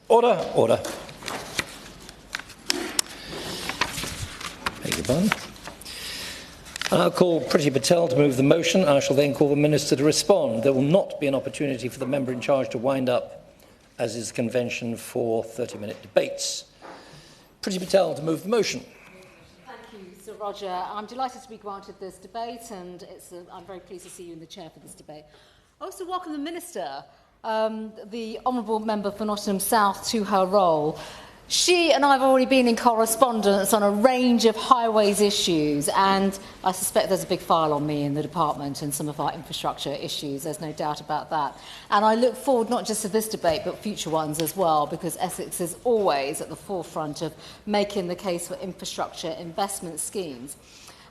Order, order. Beg your pardon. I'll call Priti Patel to move the motion. I shall then call the Minister to respond. There will not be an opportunity for the member in charge to wind up, as is the convention, for 30-minute debates. Priti Patel to move the motion. Thank you, Sir Roger. I'm delighted to be granted this debate, and I'm very pleased to see you in the chair for this debate. I also welcome the Minister, the Honourable Member for Nottingham South, to her role. She and I have already been in correspondence on a range of highways issues, and I suspect there's a big file on me in the department and some of our infrastructure issues, there's no doubt about that. And I look forward not just to this debate, but future ones as well, because Essex is always at the forefront of making the case for infrastructure investment schemes.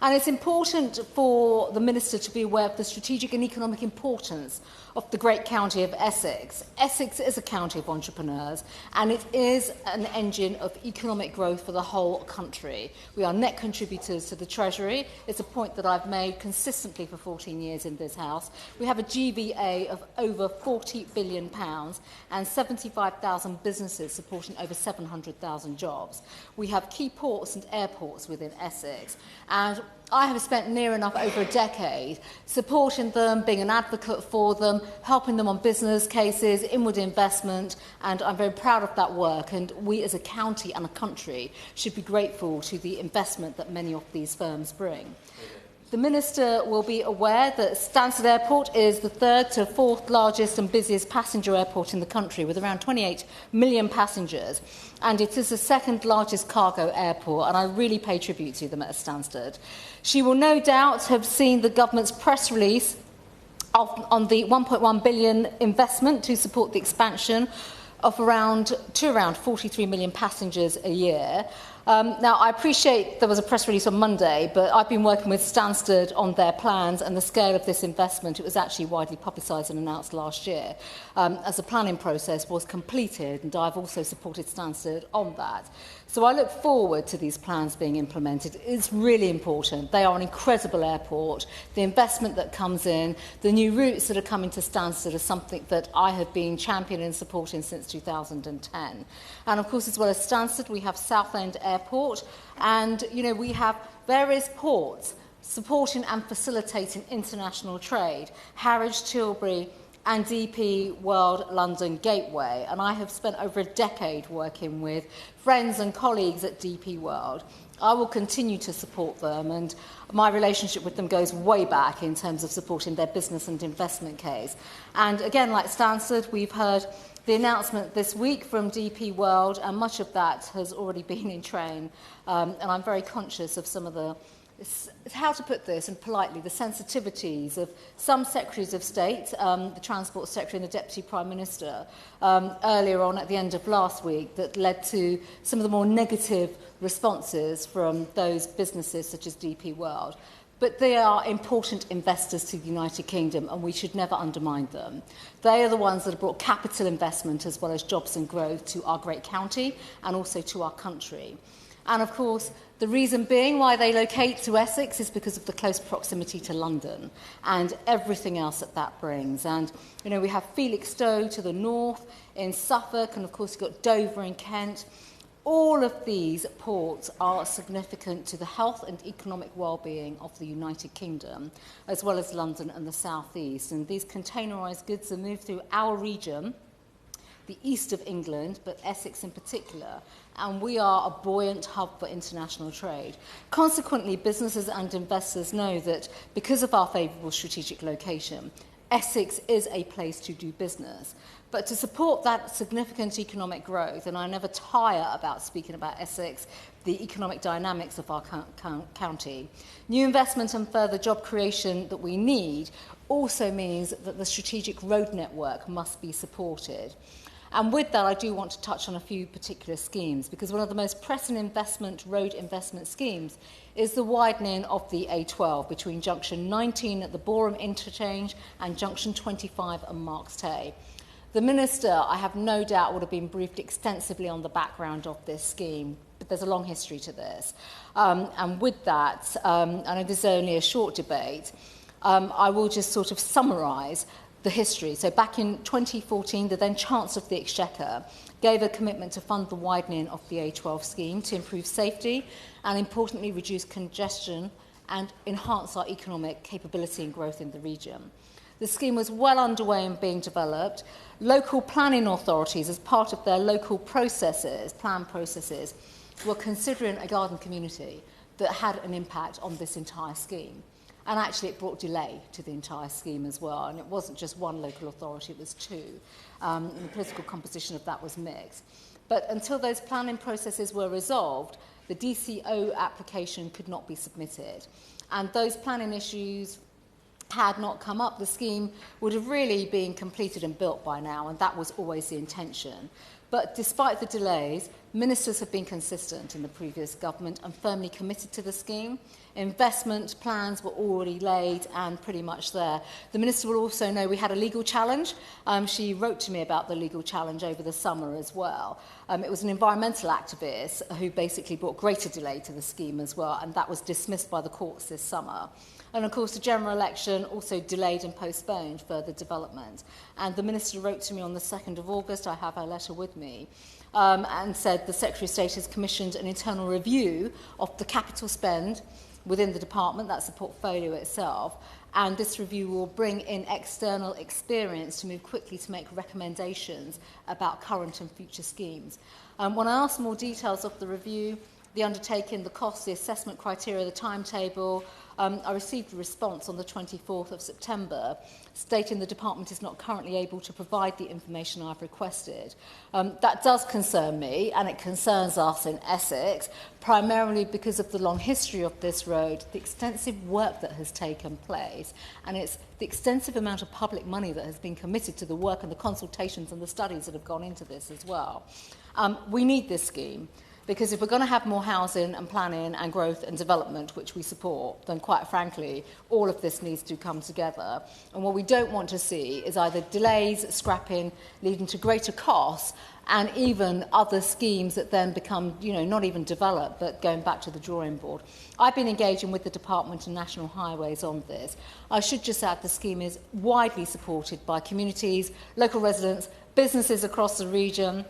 And it's important for the Minister to be aware of the strategic and economic importance of the great county of Essex. Essex is a county of entrepreneurs, and it is an engine of economic growth for the whole country. We are net contributors to the Treasury. It's a point that I've made consistently for 14 years in this House. We have a GVA of over £40 billion and 75,000 businesses supporting over 700,000 jobs. We have key ports and airports within Essex, and I have spent near enough over a decade supporting them, being an advocate for them, helping them on business cases, inward investment, and I'm very proud of that work. And we as a county and a country should be grateful to the investment that many of these firms bring. The Minister will be aware that Stansted Airport is the third to fourth largest and busiest passenger airport in the country, with around 28 million passengers, and it is the second largest cargo airport, and I really pay tribute to them at Stansted. She will no doubt have seen the government's press release on the £1.1 billion investment to support the expansion of around 43 million passengers a year. Now, I appreciate there was a press release on Monday, but I've been working with Stansted on their plans and the scale of this investment. It was actually widely publicised and announced last year as the planning process was completed, and I've also supported Stansted on that. So I look forward to these plans being implemented. It's really important. They are an incredible airport. The investment that comes in, the new routes that are coming to Stansted are something that I have been championing and supporting since 2010. And of course, as well as Stansted, we have Southend Airport, and we have various ports supporting and facilitating international trade, Harwich, Tilbury, and DP World London Gateway. And I have spent over a decade working with friends and colleagues at DP World. I will continue to support them, and my relationship with them goes way back in terms of supporting their business and investment case. And again, like Stansted, we've heard the announcement this week from DP World, and much of that has already been in train. And I'm very conscious of some of the, how to put this, and politely, the sensitivities of some Secretaries of State, the Transport Secretary and the Deputy Prime Minister, earlier on at the end of last week, that led to some of the more negative responses from those businesses such as DP World. But they are important investors to the United Kingdom, and we should never undermine them. They are the ones that have brought capital investment as well as jobs and growth to our great county and also to our country. And of course, the reason being why they locate to Essex is because of the close proximity to London and everything else that that brings. And, we have Felixstowe to the north in Suffolk, and of course you've got Dover in Kent. All of these ports are significant to the health and economic well-being of the United Kingdom, as well as London and the South East. And these containerised goods are moved through our region, the east of England, but Essex in particular, and we are a buoyant hub for international trade. Consequently, businesses and investors know that because of our favourable strategic location, Essex is a place to do business. But to support that significant economic growth, and I never tire about speaking about Essex, the economic dynamics of our county, new investment and further job creation that we need also means that the strategic road network must be supported. And with that, I do want to touch on a few particular schemes, because one of the most pressing road investment schemes is the widening of the A12 between Junction 19 at the Boreham Interchange and Junction 25 at Marks Tay. The Minister, I have no doubt, would have been briefed extensively on the background of this scheme, but there's a long history to this. And with that, I know this is only a short debate, I will just sort of summarise the history. So back in 2014, the then Chancellor of the Exchequer gave a commitment to fund the widening of the A12 scheme to improve safety and, importantly, reduce congestion and enhance our economic capability and growth in the region. The scheme was well underway and being developed. Local planning authorities, as part of their local processes, plan processes, were considering a garden community that had an impact on this entire scheme. And actually it brought delay to the entire scheme as well. And it wasn't just one local authority, it was two. And the political composition of that was mixed. But until those planning processes were resolved, the DCO application could not be submitted. And those planning issues had not come up, the scheme would have really been completed and built by now, and that was always the intention. But despite the delays, ministers have been consistent in the previous government and firmly committed to the scheme. Investment plans were already laid and pretty much there. The minister will also know we had a legal challenge. She wrote to me about the legal challenge over the summer as well. It was an environmental activist who basically brought greater delay to the scheme as well, and that was dismissed by the courts this summer. And of course, the general election also delayed and postponed further development. And the minister wrote to me on the 2nd of August, I have her letter with me, and said the Secretary of State has commissioned an internal review of the capital spend within the department, that's the portfolio itself, and this review will bring in external experience to move quickly to make recommendations about current and future schemes. When I asked more details of the review, the undertaking, the costs, the assessment criteria, the timetable, I received a response on the 24th of September stating the department is not currently able to provide the information I've requested. That does concern me, and it concerns us in Essex, primarily because of the long history of this road, the extensive work that has taken place, and it's the extensive amount of public money that has been committed to the work and the consultations and the studies that have gone into this as well. We need this scheme. Because if we're going to have more housing and planning and growth and development, which we support, then quite frankly, all of this needs to come together. And what we don't want to see is either delays, scrapping, leading to greater costs, and even other schemes that then become, not even developed, but going back to the drawing board. I've been engaging with the Department and National Highways on this. I should just add the scheme is widely supported by communities, local residents, businesses across the region.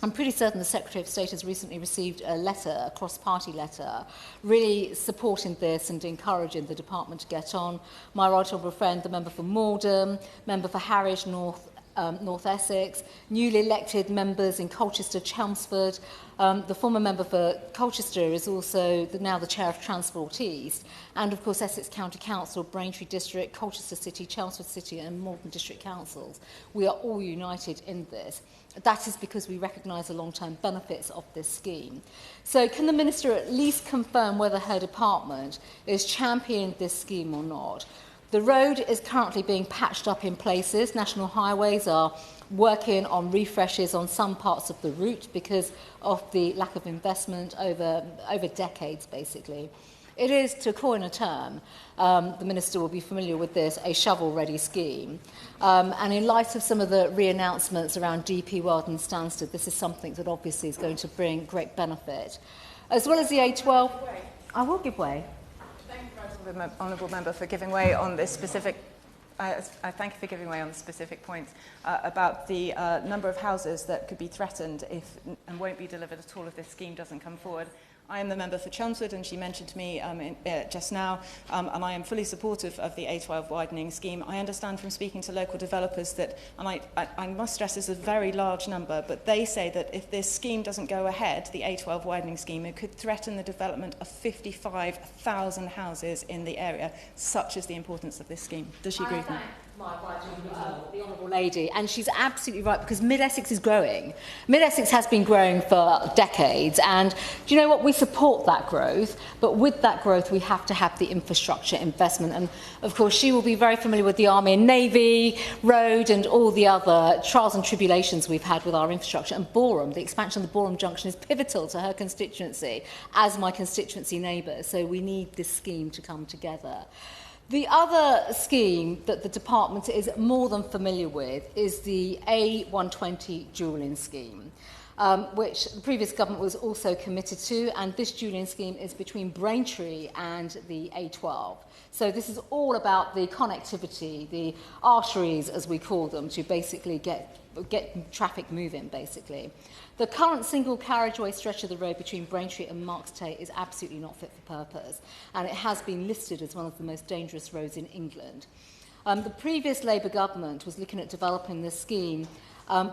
I'm pretty certain the Secretary of State has recently received a letter, a cross-party letter, really supporting this and encouraging the department to get on. My right honourable friend, the member for Malden, member for Harwich, North Essex, newly elected members in Colchester, Chelmsford. The former member for Colchester is also now the chair of Transport East. And of course, Essex County Council, Braintree District, Colchester City, Chelmsford City and Malden District Councils. We are all united in this. That is because we recognise the long-term benefits of this scheme. So can the Minister at least confirm whether her department is championing this scheme or not? The road is currently being patched up in places. National Highways are working on refreshes on some parts of the route because of the lack of investment over decades, basically. It is, to coin a term, the Minister will be familiar with this, a shovel-ready scheme. And in light of some of the re-announcements around DP World and Stansted, this is something that obviously is going to bring great benefit. As well as the A12... I will give way. Thank you, Right Honourable Member, for giving way on this specific... I thank you for giving way on the specific points about the number of houses that could be threatened if and won't be delivered at all if this scheme doesn't come forward. I am the member for Chelmsford, and she mentioned to me just now, and I am fully supportive of the A12 widening scheme. I understand from speaking to local developers that, and I must stress this is a very large number, but they say that if this scheme doesn't go ahead, the A12 widening scheme, it could threaten the development of 55,000 houses in the area. Such is the importance of this scheme. Does she agree with me? The Honourable Lady, and she's absolutely right, because Mid-Essex is growing. Mid-Essex has been growing for decades, and do you know what? We support that growth, but with that growth we have to have the infrastructure investment, and of course she will be very familiar with the Army and Navy, road and all the other trials and tribulations we've had with our infrastructure, and Boreham, the expansion of the Boreham Junction is pivotal to her constituency as my constituency neighbour, so we need this scheme to come together. The other scheme that the department is more than familiar with is the A120 dualling scheme. which the previous government was also committed to, and this dualling scheme is between Braintree and the A12. So this is all about the connectivity, the arteries, as we call them, to basically get traffic moving, basically. The current single carriageway stretch of the road between Braintree and Marks Tate is absolutely not fit for purpose, and it has been listed as one of the most dangerous roads in England. The previous Labour government was looking at developing this scheme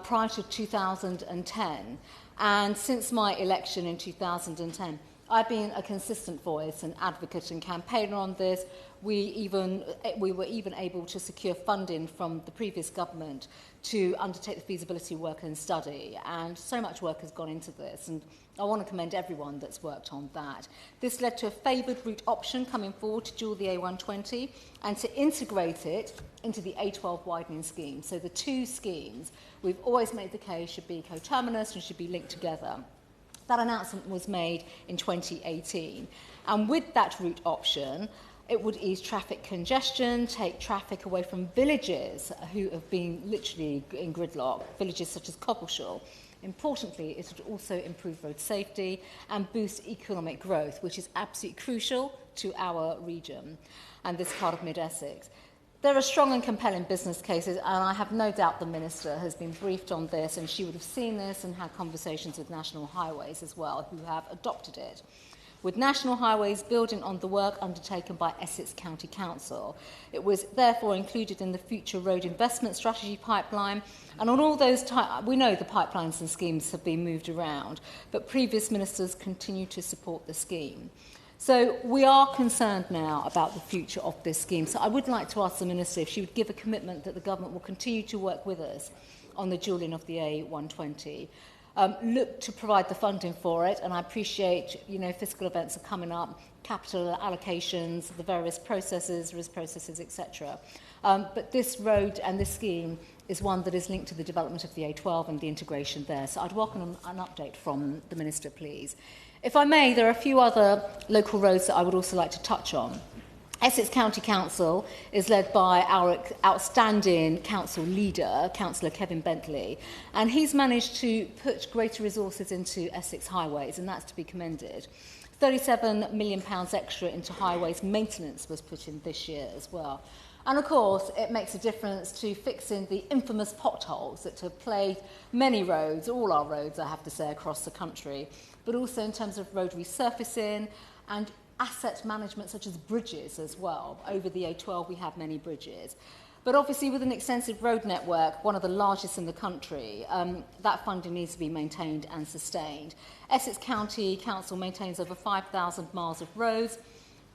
prior to 2010, and since my election in 2010, I've been a consistent voice and advocate and campaigner on this. We were even able to secure funding from the previous government to undertake the feasibility work and study, and so much work has gone into this, and I want to commend everyone that's worked on that. This led to a favoured route option coming forward to dual the A120 and to integrate it into the A12 widening scheme. So the two schemes, we've always made the case, should be coterminous and should be linked together. That announcement was made in 2018, and with that route option, it would ease traffic congestion, take traffic away from villages who have been literally in gridlock, villages such as Coppleshall. Importantly, it would also improve road safety and boost economic growth, which is absolutely crucial to our region and this part of Mid-Essex. There are strong and compelling business cases, and I have no doubt the Minister has been briefed on this, and she would have seen this and had conversations with National Highways as well, who have adopted it. With National Highways building on the work undertaken by Essex County Council, it was therefore included in the future road investment strategy pipeline, and on all those we know the pipelines and schemes have been moved around, but previous ministers continue to support the scheme. So we are concerned now about the future of this scheme. So I would like to ask the Minister if she would give a commitment that the government will continue to work with us on the dualling of the A120. Look to provide the funding for it, and I appreciate, fiscal events are coming up, capital allocations, the various processes, risk processes, etc. But this road and this scheme is one that is linked to the development of the A12 and the integration there. So I'd welcome an update from the Minister, please. If I may, there are a few other local roads that I would also like to touch on. Essex County Council is led by our outstanding council leader, Councillor Kevin Bentley, and he's managed to put greater resources into Essex highways, and that's to be commended. £37 million extra into highways maintenance was put in this year as well. And of course, it makes a difference to fixing the infamous potholes that have plagued many roads, all our roads, I have to say, across the country, but also in terms of road resurfacing and asset management such as bridges as well. Over the A12 we have many bridges. But obviously with an extensive road network, one of the largest in the country, that funding needs to be maintained and sustained. Essex County Council maintains over 5,000 miles of roads,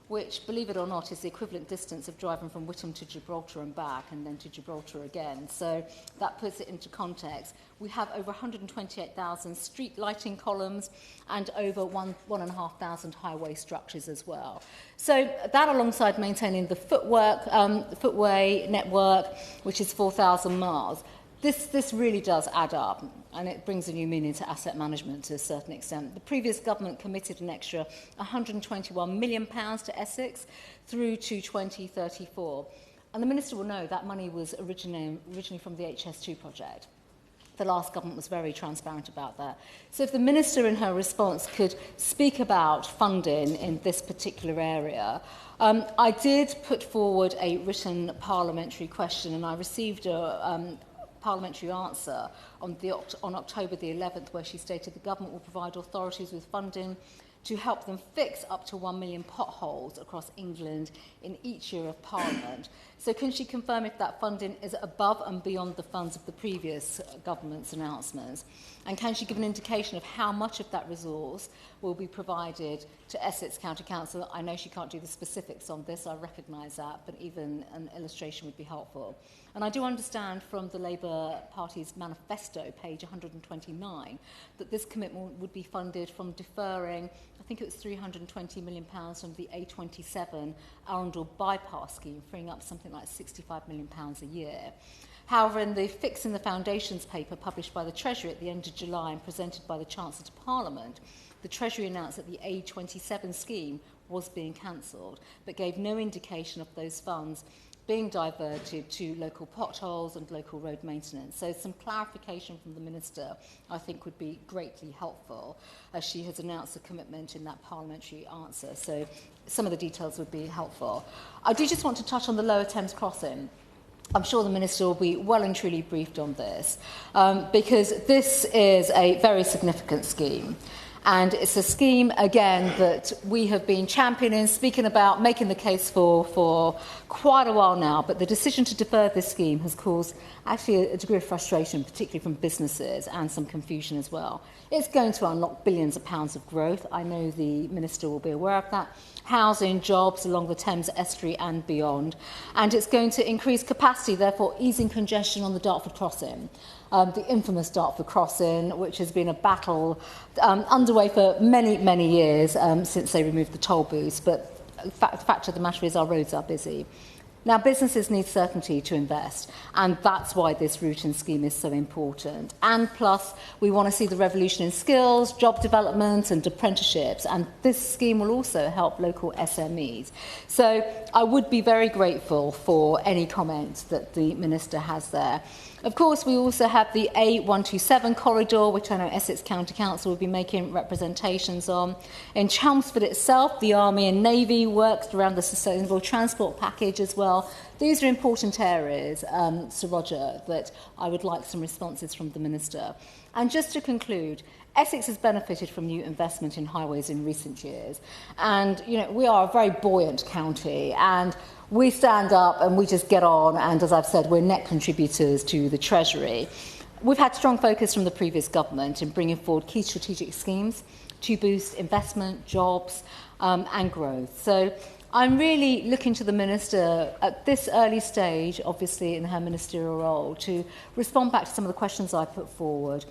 which, believe it or not, is the equivalent distance of driving from Whittam to Gibraltar and back, and then to Gibraltar again. So that puts it into context. We have over 128,000 street lighting columns and over 1,500 highway structures as well. So that, alongside maintaining the footway network, which is 4,000 miles, this really does add up, and it brings a new meaning to asset management to a certain extent. The previous government committed an extra £121 million to Essex through to 2034. And the Minister will know that money was originally from the HS2 project. The last government was very transparent about that. So if the Minister in her response could speak about funding in this particular area. I did put forward a written parliamentary question, and I received a parliamentary answer on October the 11th, where she stated the government will provide authorities with funding to help them fix up to 1 million potholes across England in each year of Parliament. So can she confirm if that funding is above and beyond the funds of the previous government's announcements? And can she give an indication of how much of that resource will be provided to Essex County Council? I know she can't do the specifics on this, I recognise that, but even an illustration would be helpful. And I do understand from the Labour Party's manifesto, page 129, that this commitment would be funded from deferring, I think it was £320 million from the A27 Arundel bypass scheme, freeing up something like £65 million a year. However, in the Fixing the Foundations paper published by the Treasury at the end of July and presented by the Chancellor to Parliament, the Treasury announced that the A27 scheme was being cancelled, but gave no indication of those funds being diverted to local potholes and local road maintenance. So some clarification from the Minister, I think, would be greatly helpful, as she has announced a commitment in that parliamentary answer. So some of the details would be helpful. I do just want to touch on the Lower Thames crossing. I'm sure the Minister will be well and truly briefed on this, because this is a very significant scheme. And it's a scheme, again, that we have been championing, speaking about, making the case for quite a while now. But the decision to defer this scheme has caused actually a degree of frustration, particularly from businesses, and some confusion as well. It's going to unlock billions of pounds of growth. I know the Minister will be aware of that. Housing, jobs along the Thames estuary and beyond. And it's going to increase capacity, therefore easing congestion on the Dartford crossing. The infamous Dartford crossing, which has been a battle underway for many, many years since they removed the toll booths. But the fact of the matter is our roads are busy. Now, businesses need certainty to invest, and that's why this route and scheme is so important. And plus, we want to see the revolution in skills, job development and apprenticeships, and this scheme will also help local SMEs. So I would be very grateful for any comment that the Minister has there. Of course, we also have the A127 corridor, which I know Essex County Council will be making representations on. In Chelmsford itself, the Army and Navy works around the sustainable transport package as well. These are important areas, Sir Roger, that I would like some responses from the Minister. And just to conclude, Essex has benefited from new investment in highways in recent years. And, you know, we are a very buoyant county, and we stand up and we just get on, and as I've said, we're net contributors to the Treasury. We've had strong focus from the previous government in bringing forward key strategic schemes to boost investment, jobs and growth. So I'm really looking to the Minister at this early stage, obviously in her ministerial role, to respond back to some of the questions I put forward.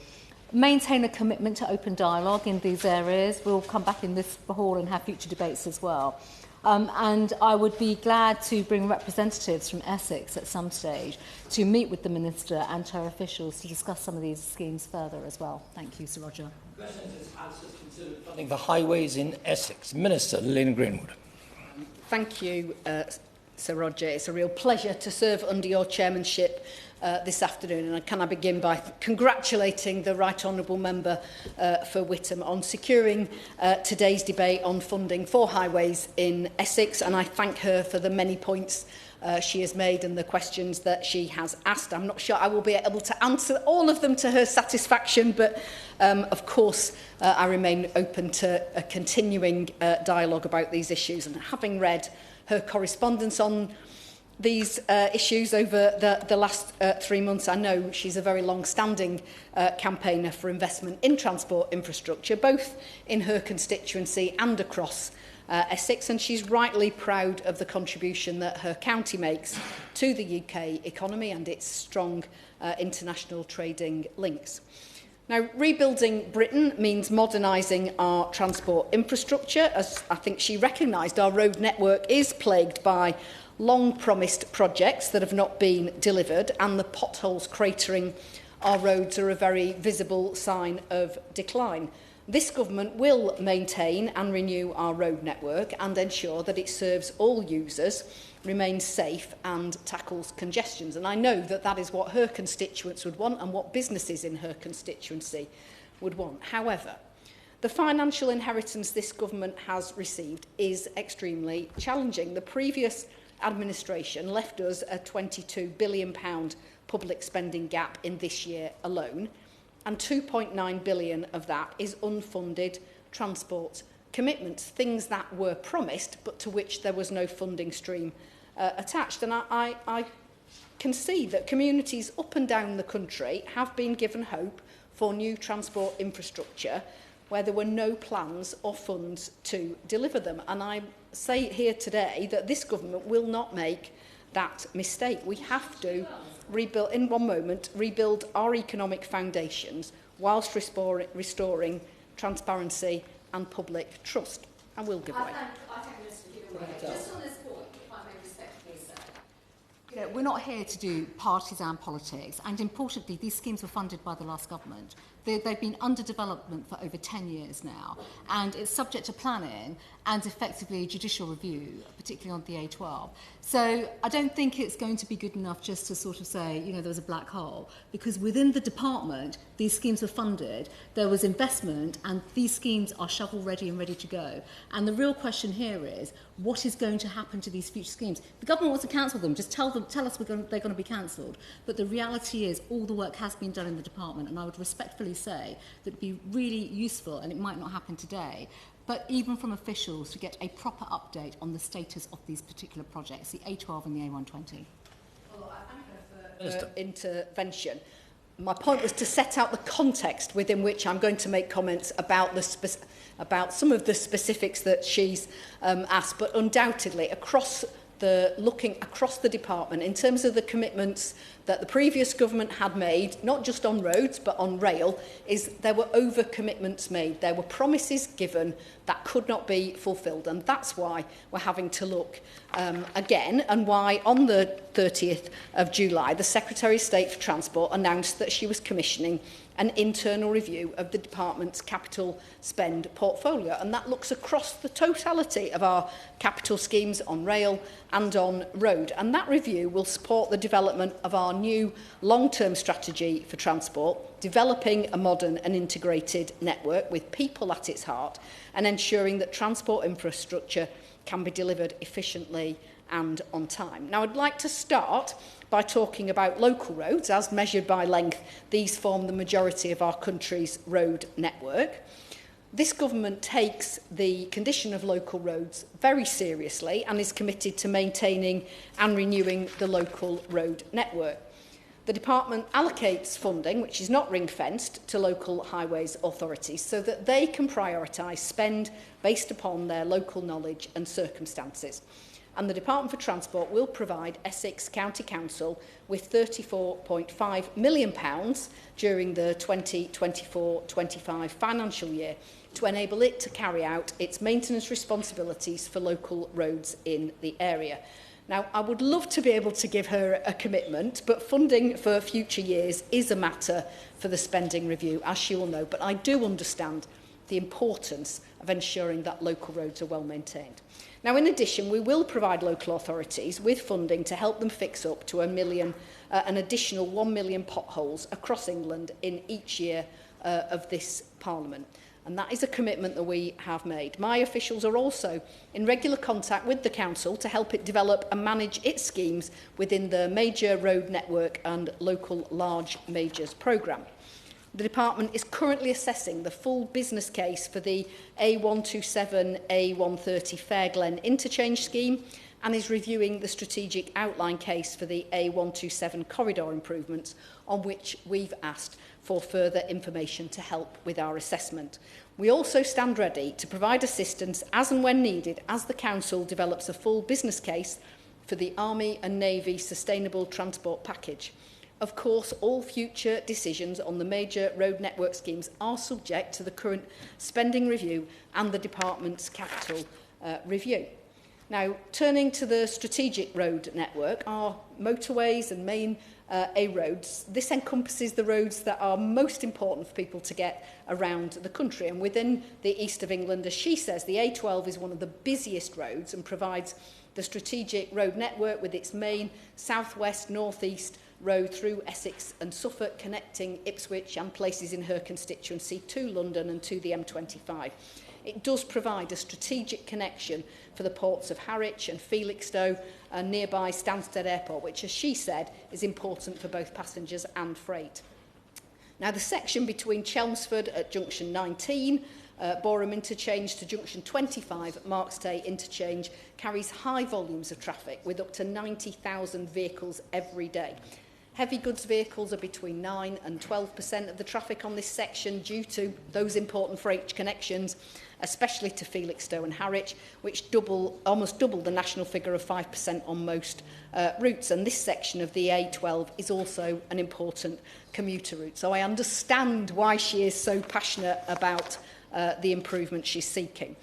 Maintain a commitment to open dialogue in these areas. We'll come back in this hall and have future debates as well. And I would be glad to bring representatives from Essex at some stage to meet with the Minister and her officials to discuss some of these schemes further as well. Thank you, Sir Roger. The question is, has considered funding for highways in Essex? Minister Lynn Greenwood. Thank you, Sir Roger. It's a real pleasure to serve under your chairmanship this afternoon, and can I begin by congratulating the Right Honourable Member for Witham on securing today's debate on funding for highways in Essex, and I thank her for the many points she has made and the questions that she has asked. I'm not sure I will be able to answer all of them to her satisfaction, but of course I remain open to a continuing dialogue about these issues, and having read her correspondence on these issues over the last 3 months, I know she's a very long-standing campaigner for investment in transport infrastructure, both in her constituency and across Essex, and she's rightly proud of the contribution that her county makes to the UK economy and its strong international trading links. Now, rebuilding Britain means modernising our transport infrastructure. As I think she recognised, our road network is plagued by long-promised projects that have not been delivered, and the potholes cratering our roads are a very visible sign of decline. This government will maintain and renew our road network and ensure that it serves all users, remains safe and tackles congestions. And I know that that is what her constituents would want and what businesses in her constituency would want. However, the financial inheritance this government has received is extremely challenging. The previous administration left us a £22 billion public spending gap in this year alone, and 2.9 billion of that is unfunded transport commitments, things that were promised but to which there was no funding stream attached. And I can see that communities up and down the country have been given hope for new transport infrastructure where there were no plans or funds to deliver them. And I say here today that this government will not make that mistake. We have to rebuild, in one moment, rebuild our economic foundations whilst restoring transparency and public trust. I will give way. I thank the Minister for giving way. Just on this point, if I may respectfully say, You know, we're not here to do partisan politics, and importantly, these schemes were funded by the last government. They've been under development for over 10 years now, and it's subject to planning and effectively judicial review, particularly on the A12. So I don't think it's going to be good enough just to sort of say, you know, there was a black hole, because within the department, these schemes were funded, there was investment, and these schemes are shovel-ready and ready to go. And the real question here is, what is going to happen to these future schemes? The government wants to cancel them, just tell us they're going to be cancelled. But the reality is all the work has been done in the department, and I would respectfully say that it would be really useful, and it might not happen today, but even from officials to get a proper update on the status of these particular projects, the A12 and the A120. Well, I thank her for intervention. My point was to set out the context within which I'm going to make comments about about some of the specifics that she's asked, but undoubtedly looking across the department in terms of the commitments that the previous government had made, not just on roads but on rail, is there were over-commitments made. There were promises given that could not be fulfilled, and that's why we're having to look again, and why on the 30th of July the Secretary of State for Transport announced that she was commissioning an internal review of the department's capital spend portfolio, and that looks across the totality of our capital schemes on rail and on road, and that review will support the development of our new long-term strategy for transport, developing a modern and integrated network with people at its heart, and ensuring that transport infrastructure can be delivered efficiently and on time. Now, I'd like to start by talking about local roads. As measured by length, these form the majority of our country's road network. This government takes the condition of local roads very seriously and is committed to maintaining and renewing the local road network. The department allocates funding, which is not ring-fenced, to local highways authorities so that they can prioritise spend based upon their local knowledge and circumstances. And the Department for Transport will provide Essex County Council with £34.5 million during the 2024-25 financial year to enable it to carry out its maintenance responsibilities for local roads in the area. Now, I would love to be able to give her a commitment, but funding for future years is a matter for the spending review, as she will know. But I do understand the importance of ensuring that local roads are well maintained. Now, in addition, we will provide local authorities with funding to help them fix up to an additional 1 million potholes across England in each year of this Parliament. And that is a commitment that we have made. My officials are also in regular contact with the Council to help it develop and manage its schemes within the Major Road Network and Local Large Majors programme. The department is currently assessing the full business case for the A127-A130 Fairglen interchange scheme and is reviewing the strategic outline case for the A127 corridor improvements, on which we've asked for further information to help with our assessment. We also stand ready to provide assistance as and when needed as the Council develops a full business case for the Army and Navy Sustainable Transport Package. Of course, all future decisions on the major road network schemes are subject to the current spending review and the department's capital review. Now, turning to the strategic road network, our motorways and main A roads, this encompasses the roads that are most important for people to get around the country. And within the east of England, as she says, the A12 is one of the busiest roads and provides the strategic road network with its main southwest, northeast road through Essex and Suffolk, connecting Ipswich and places in her constituency to London and to the M25. It does provide a strategic connection for the ports of Harwich and Felixstowe and nearby Stansted Airport, which, as she said, is important for both passengers and freight. Now, the section between Chelmsford at junction 19, Boreham Interchange to junction 25, Markstay Interchange, carries high volumes of traffic with up to 90,000 vehicles every day. Heavy goods vehicles are between 9 and 12% of the traffic on this section due to those important freight connections, especially to Felixstowe and Harwich, which almost double the national figure of 5% on most routes. And this section of the A12 is also an important commuter route. So I understand why she is so passionate about the improvement she's seeking.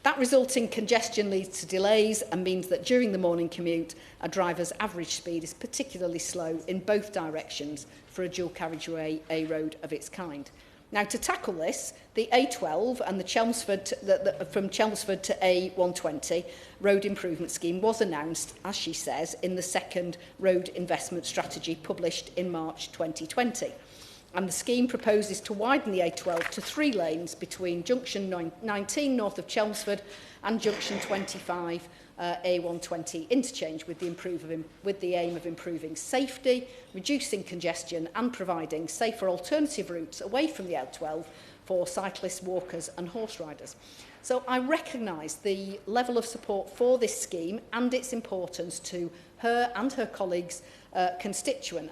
That resulting congestion leads to delays and means that during the morning commute, a driver's average speed is particularly slow in both directions for a dual carriageway A road of its kind. Now, to tackle this, the A12 and the from Chelmsford to A120 road improvement scheme was announced, as she says, in the second road investment strategy published in March 2020. And the scheme proposes to widen the A12 to 3 lanes between junction 19 north of Chelmsford and junction 25 A120 interchange with the aim of improving safety, reducing congestion and providing safer alternative routes away from the A12 for cyclists, walkers and horse riders. So I recognise the level of support for this scheme and its importance to her and her colleagues' constituents,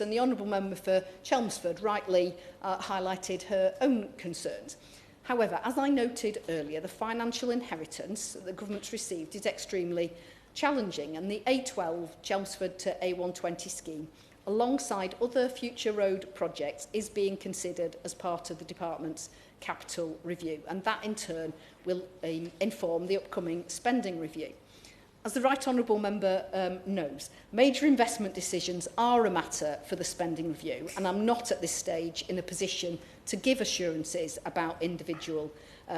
and the Honourable Member for Chelmsford rightly highlighted her own concerns. However, as I noted earlier, the financial inheritance that the government's received is extremely challenging, and the A12 Chelmsford to A120 scheme, alongside other future road projects, is being considered as part of the department's capital review, and that in turn will inform the upcoming spending review. As the Right Honourable Member knows, major investment decisions are a matter for the spending review, and I'm not at this stage in a position to give assurances about individual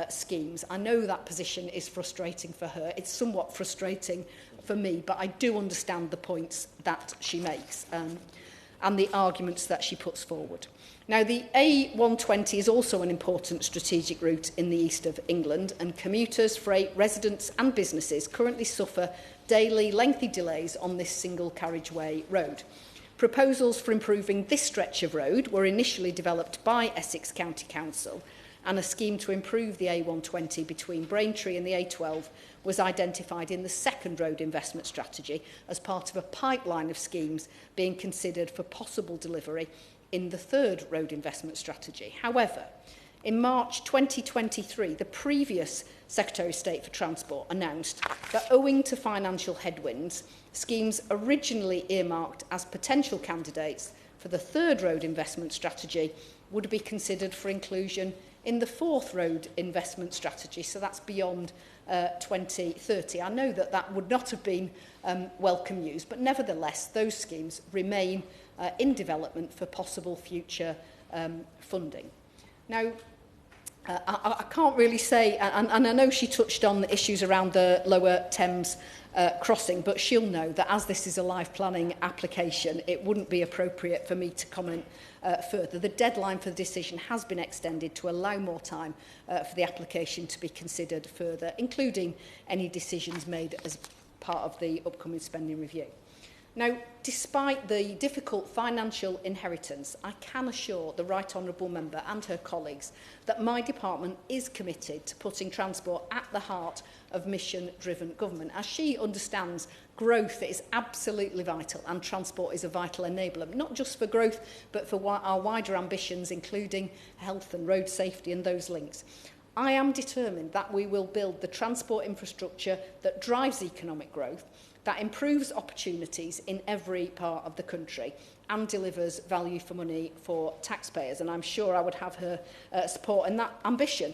schemes. I know that position is frustrating for her. It's somewhat frustrating for me, but I do understand the points that she makes and the arguments that she puts forward. Now, the A120 is also an important strategic route in the east of England, and commuters, freight, residents and businesses currently suffer daily lengthy delays on this single carriageway road. Proposals for improving this stretch of road were initially developed by Essex County Council, and a scheme to improve the A120 between Braintree and the A12 was identified in the second road investment strategy as part of a pipeline of schemes being considered for possible delivery in the third road investment strategy. However, in March 2023, the previous Secretary of State for Transport announced that owing to financial headwinds, schemes originally earmarked as potential candidates for the third road investment strategy would be considered for inclusion in the fourth road investment strategy, so that's beyond 2030. I know that that would not have been welcome news, but nevertheless, those schemes remain in development for possible future funding. Now, I can't really say, and I know she touched on the issues around the Lower Thames crossing, but she'll know that as this is a live planning application, it wouldn't be appropriate for me to comment further. The deadline for the decision has been extended to allow more time for the application to be considered further, including any decisions made as part of the upcoming spending review. Now, despite the difficult financial inheritance, I can assure the Right Honourable Member and her colleagues that my department is committed to putting transport at the heart of mission-driven government. As she understands, growth is absolutely vital, and transport is a vital enabler, not just for growth, but for our wider ambitions, including health and road safety and those links. I am determined that we will build the transport infrastructure that drives economic growth, that improves opportunities in every part of the country and delivers value for money for taxpayers. And I'm sure I would have her support in that ambition.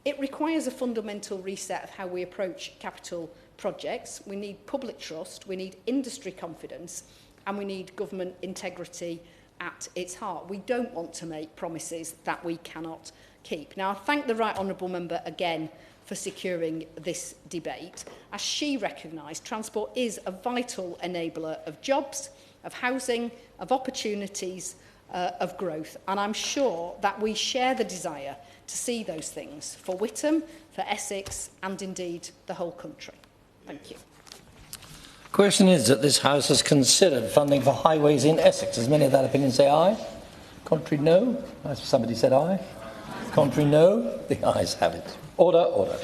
It requires a fundamental reset of how we approach capital projects. We need public trust, we need industry confidence, and we need government integrity at its heart. We don't want to make promises that we cannot keep. Now, I thank the Right Honourable Member again for securing this debate. As she recognised, transport is a vital enabler of jobs, of housing, of opportunities, of growth. And I'm sure that we share the desire to see those things for Whittam, for Essex, and indeed the whole country. Thank you. The question is that this House has considered funding for highways in Essex. As many of that opinion say aye. Contrary, no. Somebody said aye. Contrary, no. The ayes have it. Order, order.